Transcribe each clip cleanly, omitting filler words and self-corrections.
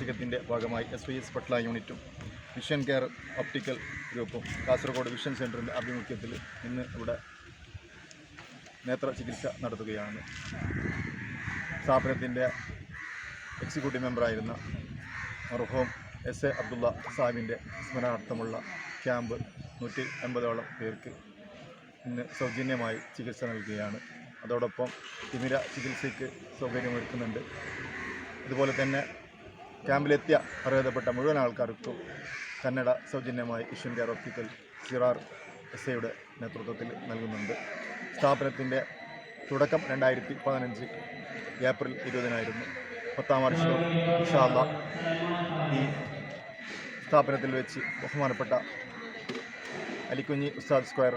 വാർഷികത്തിൻ്റെ ഭാഗമായി SYS പട്ല യൂണിറ്റും vision care optical ഗ്രൂപ്പും കാസർഗോഡ് വിഷൻ സെൻ്ററിൻ്റെ ആഭിമുഖ്യത്തിൽ ഇന്ന് ഇവിടെ നേത്ര ചികിത്സ നടത്തുകയാണ്. സ്ഥാപനത്തിൻ്റെ എക്സിക്യൂട്ടീവ് മെമ്പറായിരുന്ന മർഹൂം SA അബ്ദുള്ള സാഹിബിൻ്റെ സ്മരണാർത്ഥമുള്ള ക്യാമ്പ് 180ഓളം പേർക്ക് ഇന്ന് സൗജന്യമായി ചികിത്സ നൽകുകയാണ്. അതോടൊപ്പം തിമിര ചികിത്സയ്ക്ക് സൗകര്യമൊരുക്കുന്നുണ്ട്. അതുപോലെ തന്നെ ക്യാമ്പിലെത്തിയ അർഹതപ്പെട്ട മുഴുവൻ ആൾക്കാർക്കും കന്നഡ സൗജന്യമായി വിഷൻ കെയർ ഒപ്റ്റിക്കൽ സിറാർ SA നേതൃത്വത്തിൽ നൽകുന്നുണ്ട്. സ്ഥാപനത്തിൻ്റെ തുടക്കം 2015 ഏപ്രിൽ 20 10-ാം വർഷം ഇൻഷാ അല്ലാഹ് ഈ സ്ഥാപനത്തിൽ വെച്ച് ബഹുമാനപ്പെട്ട അലിക്കുഞ്ഞി ഉസ്താദ് സ്ക്വയർ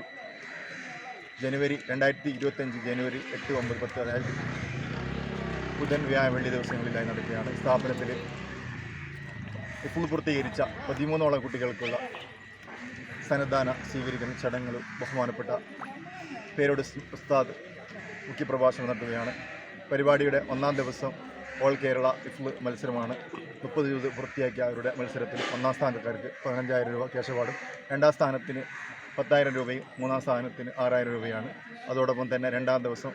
ജനുവരി 2025 ജനുവരി 8, 9, 10 അതായത് ബുധൻ, വ്യാഴം, വെള്ളി ദിവസങ്ങളിലായി നടക്കുകയാണ്. സ്ഥാപനത്തിൽ ഇപ്പോൾ പൂർത്തീകരിച്ച 13ഓളം കുട്ടികൾക്കുള്ള സന്നദ്ധാന സ്വീകരിക്കുന്ന ചടങ്ങുകളും ബഹുമാനപ്പെട്ട പേരോട് ഉസ്താദ് മുഖ്യപ്രഭാഷണം നടത്തുകയാണ്. പരിപാടിയുടെ 1-ാം ദിവസം ഓൾ കേരള ഇഫ്ള് മത്സരമാണ്. 30 ദിവസം പൂർത്തിയാക്കിയ അവരുടെ മത്സരത്തിൽ 1-ാം സ്ഥാനക്കാർക്ക് 15,000 രൂപ ക്യാഷ് അവാർഡും 2-ാം സ്ഥാനത്തിന് 10,000 രൂപയും 3-ാം സ്ഥാനത്തിന് 6,000 രൂപയാണ്. അതോടൊപ്പം തന്നെ 2-ാം ദിവസം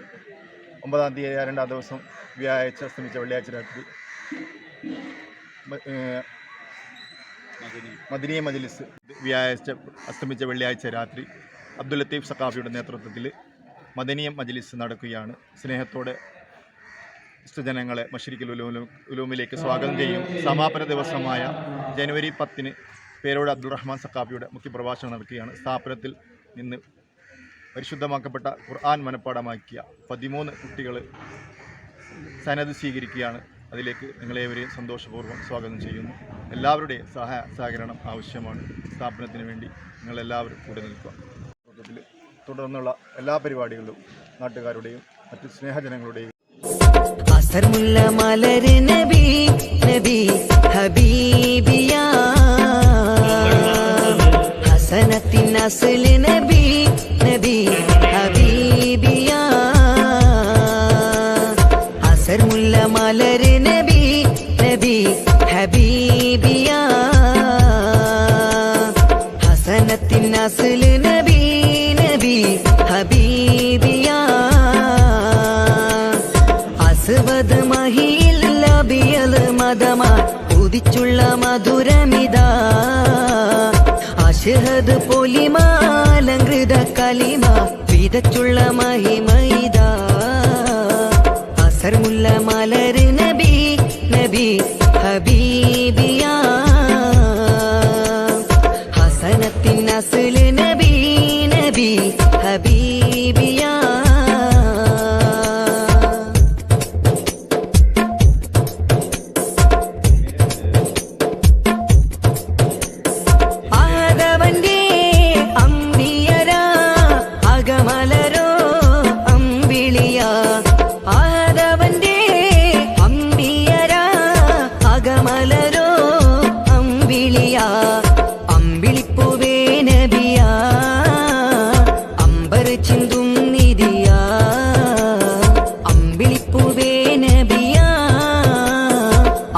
9-ാം തീയതി 2-ാം ദിവസം വ്യാഴാഴ്ച അസ്തമിച്ച വെള്ളിയാഴ്ച രാത്രി മദനിയ മജ്ലിസ് വ്യാഴാഴ്ച അസ്തമിച്ച വെള്ളിയാഴ്ച രാത്രി അബ്ദുൽ ലത്തീഫ് സഖാഫിയുടെ നേതൃത്വത്തിൽ മദനിയ മജ്ലിസ് നടക്കുകയാണ്. സ്നേഹത്തോടെ ജനങ്ങളെ മശ്രിഖുൽ ഉലൂമിലേക്ക് സ്വാഗതം ചെയ്യും. സമാപന ദിവസമായ ജനുവരി 10 പേരോട് അബ്ദുറഹ്മാൻ സഖാഫിയുടെ മുഖ്യപ്രഭാഷണം നടക്കുകയാണ്. സ്ഥാപനത്തിൽ നിന്ന് പരിശുദ്ധമാക്കപ്പെട്ട ഖുർആൻ മനഃപ്പാഠമാക്കിയ 13 കുട്ടികൾ സനദ് സ്വീകരിക്കുകയാണ്. അതിലേക്ക് നിങ്ങളേവരെയും സന്തോഷപൂർവ്വം സ്വാഗതം ചെയ്യുന്നു. എല്ലാവരുടെയും സഹകരണം ആവശ്യമാണ്. സ്ഥാപനത്തിന് വേണ്ടി നിങ്ങളെല്ലാവരും കൂടെ നിൽക്കുക. തുടർന്നുള്ള എല്ലാ പരിപാടികളിലും നാട്ടുകാരുടെയും മറ്റു സ്നേഹജനങ്ങളുടെയും അസർമുല്ല മലര് നബി നബി ഹബീബിയാ ഹസനത്തിൻ അസ്ല് നബി നബി ഹബീബിയാ അസർമുല്ല മലര് നബി നബി ഹബീബിയാ ഹസനത്തിൻ അസ്ല് നബി നബി ഹബീബിയാ അസ്വദ് മഹിയിൽ അബിയൽ മദമാ ഉദിച്ചുള്ള മധുരമിതാ അഷ്ഹദ് പൊലിമാലങ്കൃത കലിമ വിതച്ചുള്ള മഹിമൈതാ അസർമുല്ല മലര് നബി നബി ഹബീബിയാ ഹസനത്തിൻ അസ്ല് നബി നബി ഹബീബിയാ അമ്പിളിപ്പൂവേ നബിയാ അമ്പർ ചിന്തും നിധിയാ അമ്പിളിപ്പൂവേ നബിയാ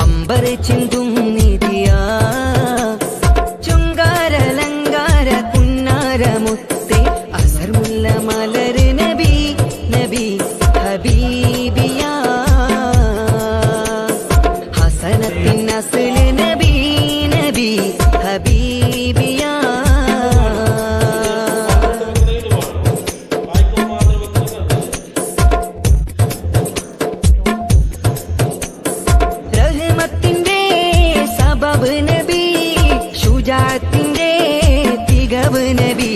അമ്പർ ചിന്തും നിധിയാ ചുങ്കാരലങ്കാര കുന്നാര മുത്തേ അസർമുല്ല മലര് നബി നബി ഹബീബിയാ ഹസനത്തിൻ അസ്ല് നബി നബി ഹബീബിയാ റഹ്മത്തിന്റെ സബബ് നബി ശുജാഅത്തിന്റെ തികവ് നബി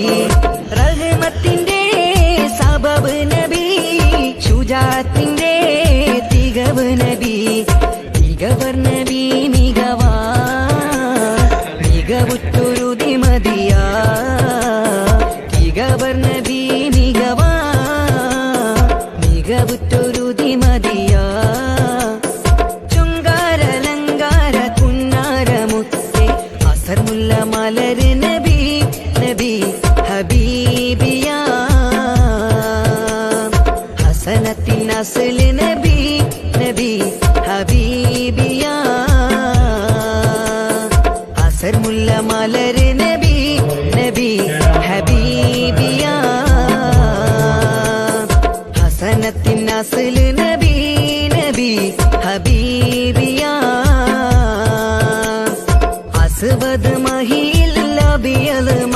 റഹ്മത്തിന്റെ സബബ് നബി ശുജാഅത്തിന്റെ തികവ് നബി തികവർ നബി മികവാ മികവുറ്റൊരു ദിമതിയാ തികവർ നബി മികവാ മികവുറ്റൊരു ദിമതിയാ ചുങ്കാരലങ്കാര കുന്നാര മുത്തേ അസർമുല്ല മലര് നബി നബി ഹബീബിയാ ഹസനത്തിൻ അസ്ല് നബി നബി ഹബീബിയാ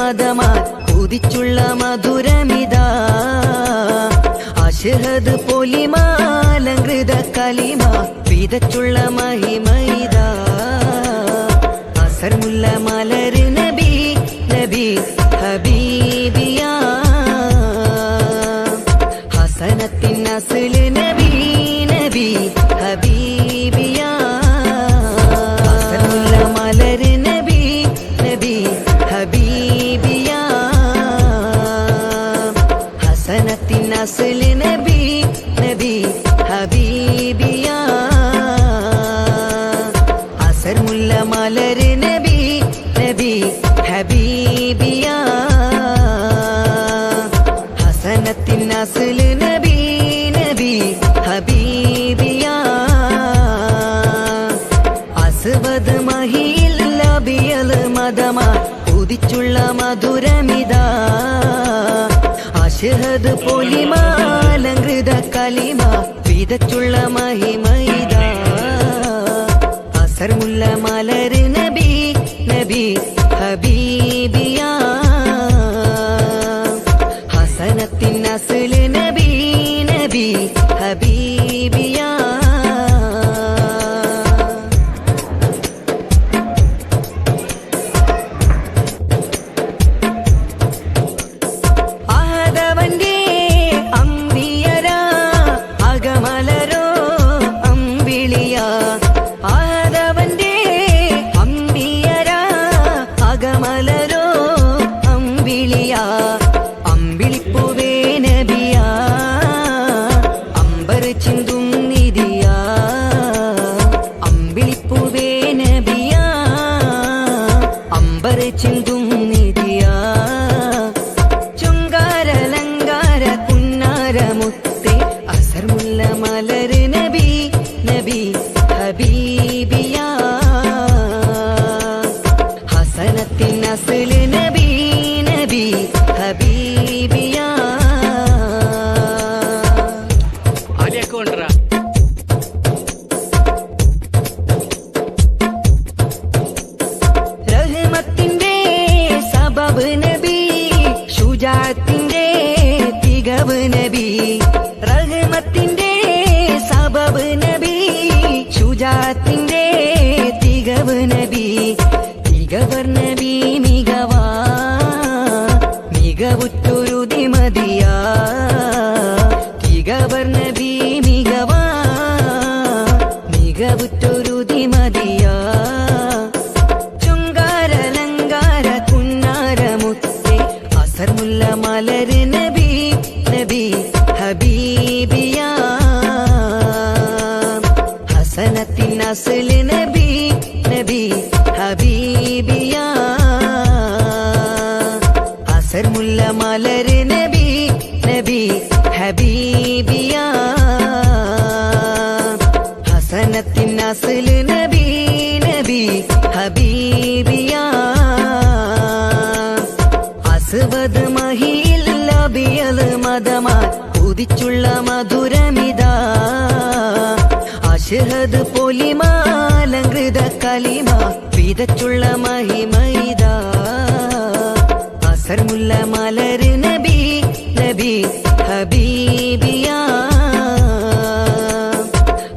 മതമാ ഉദിച്ചുള്ള മധുരമിതാ അശ്ഹദ് പൊലിമാലങ്കൃത കലിമ വിതച്ചുള്ള മഹിമൈതാ അസർമുല്ല മലര് നബി നബി ഹബീബിയാ ഹസനത്തിൻ നസ്ല് നബി നബി ഹബീബിയാ അസർമുല്ല മലര് നബി നബി ഹബീബിയാ ഹസനത്തിൻ നസ്ല് നബി നബി ഹബീബിയാ അസർമുല്ല മലര് നബി നബി ഹബീബിയാ ഹസനത്തിൻ നസ്ല് നബി നബി ഹബീബിയാ അസ്വദ് മഹിയിൽ ലബിയൽ മദമാ ഉദിച്ചുള്ള മധുരമിതാ അശ്ഹദ് പൊലിമാലങ്കൃത കലിമ വിതച്ചുള്ള മഹിമൈതാ അസർമുല്ല മലര് നബി നബി ഹബീബിയാ ഹസനത്തിൻ നസ്ല് നബി നബി ഹബീബിയാ ആദവന്റെ അമ്പിയരാ അകമലരോ അമ്പിളിയാ ആദവന്റെ അമ്പിയരാ അകമലരോ അമ്പിളിയാ അമ്പിളിപ്പൂവേ നബിയാ അമ്പർ ചിന്തും നിധിയാ അമ്പിളിപ്പൂവേ നബിയാ അമ്പർ ചിന്തും നിധിയാ ചുങ്കാരലങ്കാര കുന്നാരമുത്തേ അസർമുല്ല മലര് നബി നബി ഹബീബിയാ ഹസനത്തിൻ നസ്ല് നബി നബി ഹബീബിയാ ആലിയൊക്കെ കൊണ്ടുവരാ റഹ്മത്തിന്റെ സബബ് നബി ശുജാഅത്തിന്റെ തികവ് നബി റഹ്മത്തിന്റെ സബബ് നബി ശുജാഅത്തിന്റെ തികവ് നബി തികവർ നബി മികവാ മികവുറ്റൊരു ദിമതിയാ തികവർ നബി മികവാ മികവുറ്റൊരു ദിമതിയാ ചുങ്കാരലങ്കാര കുന്നാരമുത്തേ അസർമുല്ല മലര് നബി നബി ഹബീബിയാ ഹസനത്തിൻ നസ്ല് നബി നബി ഹബീബിയാ അസർമുല്ല മലര് നബി നബി ഹബീബിയാ ഹസനത്തിൻ നസ്ല് നബി നബി ഹബീബിയാ അസ്വദ് മഹിയിൽ ലബിയൽ മദമാ ഉദിച്ചുള്ള മധുരമിതാ അശ്ഹദ് പൊലിമാലങ്കൃത കലിമ വിതച്ചുള്ള മഹിമൈതാ അസർമുല്ല മലര് നബി നബി ഹബീബിയാ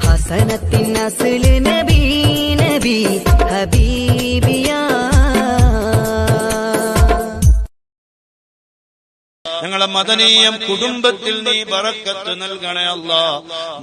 ഹസനത്തിൻ നസ്ല് നബി നബി ഹബീബിയാ ഞങ്ങളെ മദനീയം കുടുംബത്തിൽ നീ ബറക്കത്ത് നൽകണേ അല്ലാ.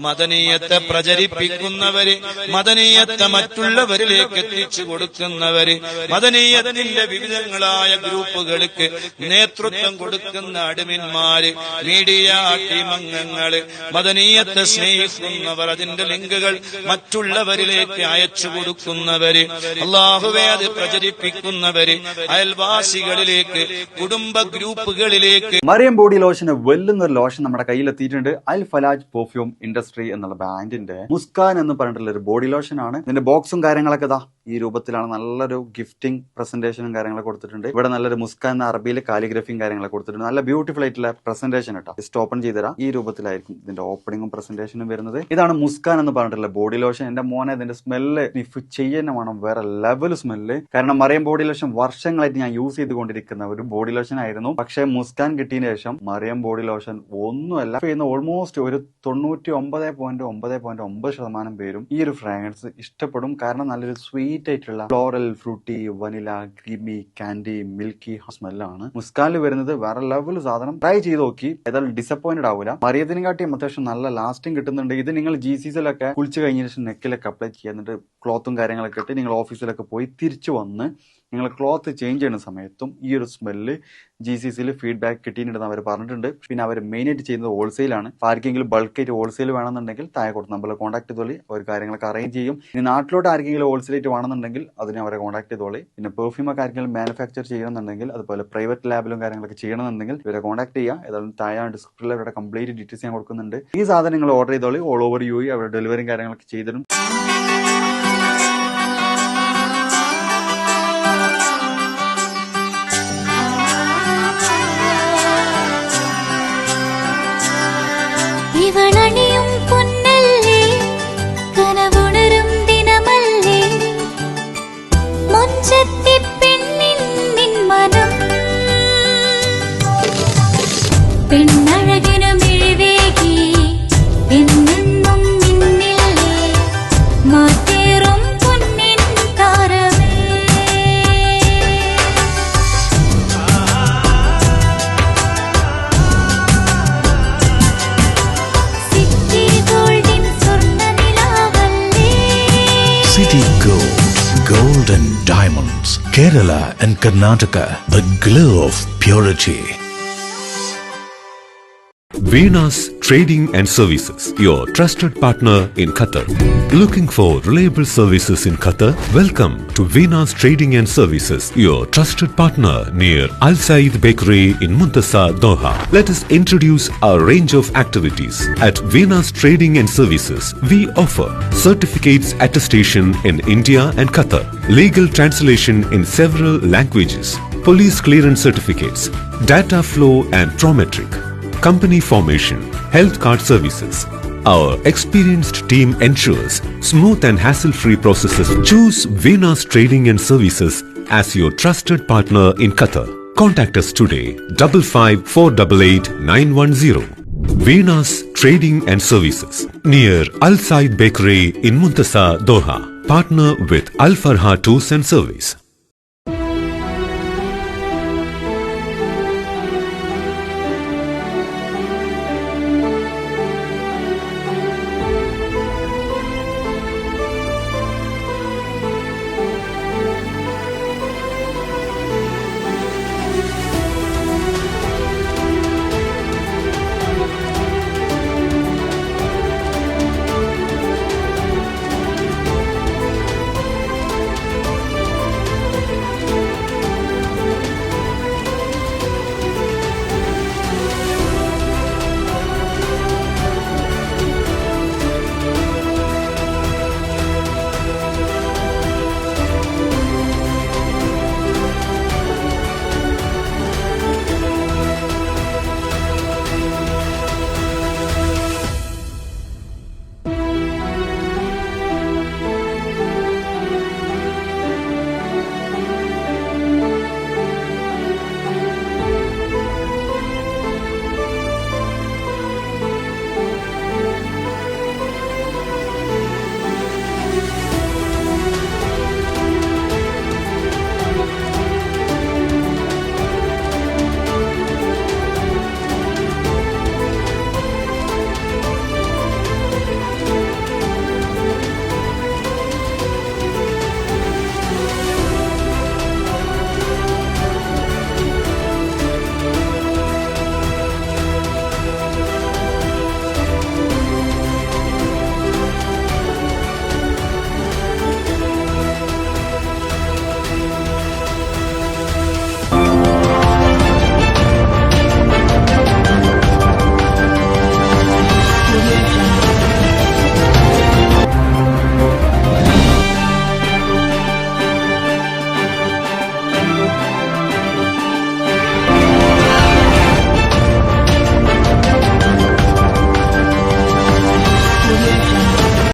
മദനീയത്തെ പ്രചരിപ്പിക്കുന്നവര്, മദനീയത്തെ മറ്റുള്ളവരിലേക്ക് എത്തിച്ചു കൊടുക്കുന്നവര്, മദനീയത്തിന്റെ വിവിധങ്ങളായ ഗ്രൂപ്പുകൾക്ക് നേതൃത്വം കൊടുക്കുന്ന അഡ്മിന്മാര്, മീഡിയ ടീം അംഗങ്ങള്, മദനീയത്തെ സ്നേഹിക്കുന്നവർ, അതിന്റെ ലിങ്കുകൾ മറ്റുള്ളവരിലേക്ക് അയച്ചു കൊടുക്കുന്നവര്, അല്ലാഹുവേ അത് പ്രചരിപ്പിക്കുന്നവര്, അയൽവാസികളിലേക്ക്, കുടുംബ ഗ്രൂപ്പുകളിലേക്ക്. മറിയം ബോഡി ലോഷന് വെല്ലുന്ന ഒരു ലോഷൻ നമ്മുടെ കയ്യിലെത്തിയിട്ടുണ്ട്. അൽ ഫലാജ് പെർഫ്യൂം ഇൻഡസ്ട്രി എന്നുള്ള ബ്രാൻഡിന്റെ മുസ്കാൻ എന്ന് പറഞ്ഞിട്ടുള്ള ഒരു ബോഡി ലോഷൻ ആണ്. ഇതിന്റെ ബോക്സും കാര്യങ്ങളൊക്കെ ഇതാ ഈ രൂപത്തിലാണ് നല്ലൊരു ഗിഫ്റ്റിംഗ് പ്രസന്റേഷനും കാര്യങ്ങളൊക്കെ കൊടുത്തിട്ടുണ്ട്. ഇവിടെ നല്ലൊരു മുസ്കാൻ എന്ന അറബിയിൽ കാലിഗ്രഫിയും കാര്യങ്ങളൊക്കെ കൊടുത്തിട്ടുണ്ട്. നല്ല ബ്യൂട്ടിഫുൾ ആയിട്ടുള്ള പ്രസന്റേഷൻ കേട്ടോ. ജസ്റ്റ് ഓപ്പൺ ചെയ്തുതരാം. ഈ രൂപത്തിലായിരിക്കും ഇതിന്റെ ഓപ്പണിങ്ങും പ്രസന്റേഷനും വരുന്നത്. ഇതാണ് മുസ്കാൻ എന്ന് പറഞ്ഞിട്ടുള്ള ബോഡി ലോഷൻ. എന്റെ മോനെ ഇതിന്റെ സ്മെല്ല് സ്നിഫ് ചെയ്യുന്ന വേണം, വേറെ ലെവൽ സ്മെല്ല്. കാരണം മറിയം ബോഡി ലോഷൻ വർഷങ്ങളായിട്ട് ഞാൻ യൂസ് ചെയ്തുകൊണ്ടിരിക്കുന്ന ഒരു ബോഡി ലോഷൻ ആയിരുന്നു. പക്ഷേ മുസ്കാൻ കിട്ടിയതിന് ശേഷം മറിയം ബോഡി ലോഷൻ ഒന്നുമല്ല ചെയ്യുന്ന ഓൾമോസ്റ്റ് ഒരു 99.9% പേരും ഈ ഒരു ഫ്രാഗ്രൻസ് ഇഷ്ടപ്പെടും. കാരണം നല്ലൊരു സ്വീറ്റ് ആയിട്ടുള്ള floral, fruity, vanilla, creamy, candy, milky സ്മെല്ലാണ് മുസ്കാനിൽ വരുന്നത്. വേറെ ലെവൽ സാധനം. ട്രൈ ചെയ്ത് നോക്കി, ഏതായാലും ഡിസപ്പോയിന്റഡ് ആവില്ല. മറിയത്തിനെ കാട്ടിയും അത്യാവശ്യം നല്ല ലാസ്റ്റിംഗ് കിട്ടുന്നുണ്ട്. ഇത് നിങ്ങൾ GCCയിലൊക്കെ കുളിച്ച് കഴിഞ്ഞ ശേഷം നെക്കിലൊക്കെ അപ്ലൈ ചെയ്യുന്നുണ്ട്. ക്ലോത്തും കാര്യങ്ങളൊക്കെ ഇട്ട് നിങ്ങൾ ഓഫീസിലൊക്കെ പോയി തിരിച്ചു വന്ന് നിങ്ങൾ ക്ലോത്ത് ചേഞ്ച് ചെയ്യുന്ന സമയത്തും ഈ ഒരു സ്മെല്ല് GCCയിൽ ഫീഡ്ബാക്ക് കിട്ടിയിട്ടുണ്ടെന്ന് അവർ പറഞ്ഞിട്ടുണ്ട്. പിന്നെ അവർ മെയിനായിട്ട് ചെയ്യുന്നത് ഹോൾസെയിലാണ്. ആർക്കെങ്കിലും ബൾക്കായിട്ട് ഹോൾസെയിൽ വേണമെന്നുണ്ടെങ്കിൽ താഴെ കൊടുത്ത് നമ്മളെ കോൺടാക്ട് ചെയ്തോളി. അവർ കാര്യങ്ങളൊക്കെ അറേഞ്ച് ചെയ്യും. ഇനി നാട്ടിലോട്ട് ആർക്കെങ്കിലും ഹോൾസെയിലായിട്ട് വേണമെന്നുണ്ടെങ്കിൽ അതിനെ അവരെ കോൺടാക്ട് ചെയ്തോളി. പിന്നെ പെർഫ്യൂമൊക്കെ ആർക്കെങ്കിലും മാനുഫാക്ചർ ചെയ്യണമെന്നുണ്ടെങ്കിൽ, അതുപോലെ പ്രൈവറ്റ് ലാബിലും കാര്യങ്ങളൊക്കെ ചെയ്യണമെന്നുണ്ടെങ്കിൽ ഇവരെ കോൺടാക്ട് ചെയ്യുക. ഏതായാലും താഴെ ഡിസ്ക്രിപ്ഷനിൽ അവരുടെ കംപ്ലീറ്റ് ഡീറ്റെയിൽസ് ഞാൻ കൊടുക്കുന്നുണ്ട്. ഈ സാധനം നിങ്ങൾ ഓർഡർ ചെയ്തോളി. ഓൾ ഓവർ UAE അവരുടെ ഡെലിവറിയും കാര്യങ്ങളൊക്കെ ചെയ്തിടും. ഇവളണിയും പൊന്നല്ലേ, കനവുണരും ദിനമല്ലേ, മുഞ്ചത്തി പെണ്ണിൻ നിൻ മനം, പെണ്ണഴകിനു മിഴിവേകി എന്നെന്നും നിന്നില്ലേ, മാറ്റേറും പൊന്നിൻ താരമേ. City Gold and Diamonds, Kerala and Karnataka, the glow of purity. Venus Trading and Services, your trusted partner in Qatar. Looking for reliable services in Qatar? Welcome to Venus Trading and Services, your trusted partner near Al Said Bakery in Muntasa, Doha. Let us introduce our range of activities. At Venus Trading and Services, we offer certificates attestation in India and Qatar, legal translation in several languages, police clearance certificates, data flow and prometric, company formation, health card services. Our experienced team ensures smooth and hassle-free processes. Choose Venus Trading and Services as your trusted partner in Qatar. Contact us today, 55488910. Venus Trading and Services, near Al Said Bakery in Muntasa, Doha. Partner with Al Farha Tours and Service.